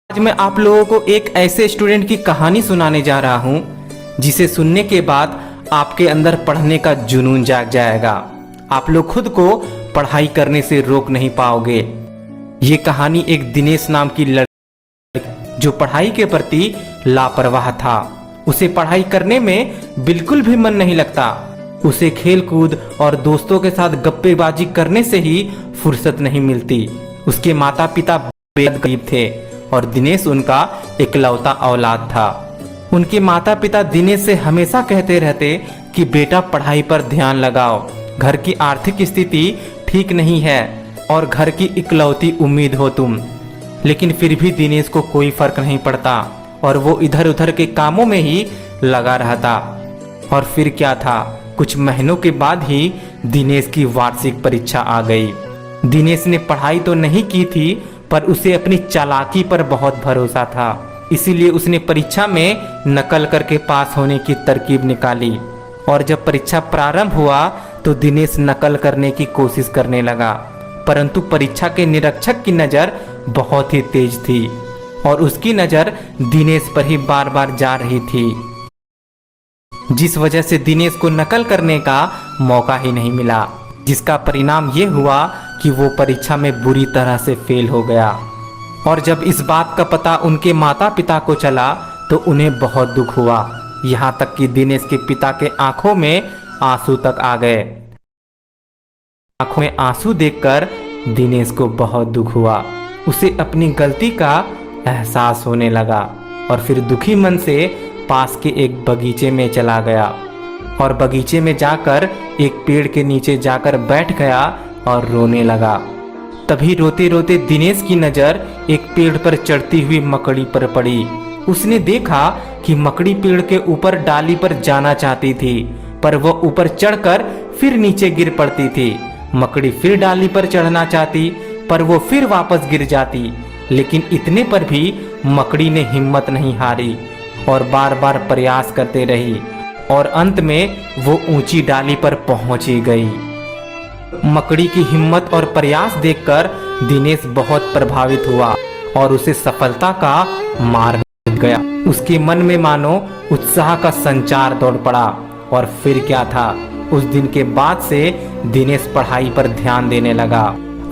आज मैं आप लोगों को एक ऐसे स्टूडेंट की कहानी सुनाने जा रहा हूं जिसे सुनने के बाद आपके अंदर पढ़ने का जुनून जाग जाएगा। आप लोग खुद को पढ़ाई करने से रोक नहीं पाओगे। ये कहानी एक दिनेश नाम की लड़की जो पढ़ाई के प्रति लापरवाह था। उसे पढ़ाई करने में बिल्कुल भी मन नहीं लगता। उसे खेल कूद और दोस्तों के साथ गप्पेबाजी करने से ही फुर्सत नहीं मिलती। उसके माता पिता बेहद गरीब थे और दिनेश उनका इकलौता औलाद था। उनके माता पिता दिनेश से हमेशा कहते रहते कि बेटा पढ़ाई पर ध्यान लगाओ, घर की आर्थिक स्थिति ठीक नहीं है और घर की इकलौती उम्मीद हो तुम। लेकिन फिर भी दिनेश को कोई फर्क नहीं पड़ता और वो इधर उधर के कामों में ही लगा रहता। और फिर क्या था, कुछ महीनों के बाद ही दिनेश की वार्षिक परीक्षा आ गई। दिनेश ने पढ़ाई तो नहीं की थी पर उसे अपनी चालाकी पर बहुत भरोसा था, इसीलिए उसने परीक्षा में नकल करके पास होने की तरकीब निकाली। और जब परीक्षा प्रारंभ हुआ तो दिनेश नकल करने की कोशिश करने लगा, परंतु परीक्षा के निरीक्षक की नज़र बहुत ही तेज थी और उसकी नज़र दिनेश पर ही बार बार जा रही थी, जिस वजह से दिनेश को नकल करने का मौका ही नहीं मिला, जिसका परिणाम ये हुआ कि वो परीक्षा में बुरी तरह से फेल हो गया। और जब इस बात का पता उनके माता पिता को चला तो उन्हें बहुत दुख हुआ। यहाँ तक कि दिनेश के पिता के आंखों में आंसू तक आ गए। आंखों में आंसू देखकर दिनेश को बहुत दुख हुआ। उसे अपनी गलती का एहसास होने लगा और फिर दुखी मन से पास के एक बगीचे में चला गया और बगीचे में जाकर एक पेड़ के नीचे जाकर बैठ गया और रोने लगा। तभी रोते रोते दिनेश की नज़र एक पेड़ पर चढ़ती हुई मकड़ी पर पड़ी। उसने देखा कि मकड़ी पेड़ के ऊपर डाली पर जाना चाहती थी, पर वह ऊपर चढ़कर फिर नीचे गिर पड़ती थी। मकड़ी फिर डाली पर चढ़ना चाहती पर वो फिर वापस गिर जाती, लेकिन इतने पर भी मकड़ी ने हिम्मत नहीं हारी और बार बार प्रयास करते रही और अंत में वो ऊंची डाली पर पहुंच ही गई। मकड़ी की हिम्मत और प्रयास देखकर दिनेश बहुत प्रभावित हुआ और उसे सफलता का मार्ग मिल गया। उसके मन में मानो उत्साह का संचार दौड़ पड़ा। और फिर क्या था, उस दिन के बाद से दिनेश पढ़ाई पर ध्यान देने लगा।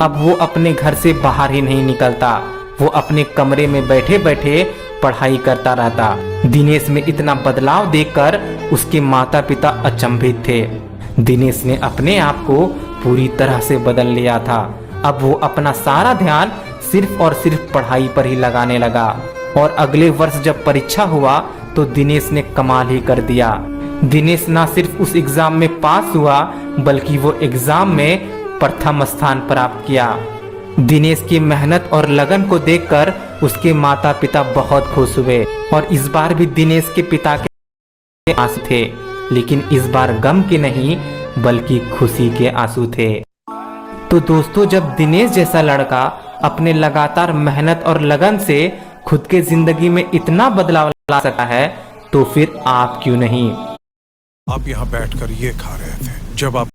अब वो अपने घर से बाहर ही नहीं निकलता, वो अपने कमरे में बैठे बैठे पढ़ाई करता रहता। दिनेश में इतना बदलाव देखकर उसके माता पिता अचंभित थे। दिनेश ने अपने आप को पूरी तरह से बदल लिया था। अब वो अपना सारा ध्यान सिर्फ और सिर्फ पढ़ाई पर ही लगाने लगा। और अगले वर्ष जब परीक्षा हुआ तो दिनेश ने कमाल ही कर दिया। दिनेश ना सिर्फ उस एग्जाम में पास हुआ बल्कि वो एग्जाम में प्रथम स्थान प्राप्त किया। दिनेश की मेहनत और लगन को देखकर उसके माता पिता बहुत खुश हुए और इस बार भी दिनेश के पिता के आंसू थे, लेकिन इस बार गम के नहीं बल्कि खुशी के आंसू थे। तो दोस्तों, जब दिनेश जैसा लड़का अपने लगातार मेहनत और लगन से खुद के जिंदगी में इतना बदलाव ला सकता है तो फिर आप क्यों नहीं। आप यहाँ बैठकर ये खा रहे थे जब आप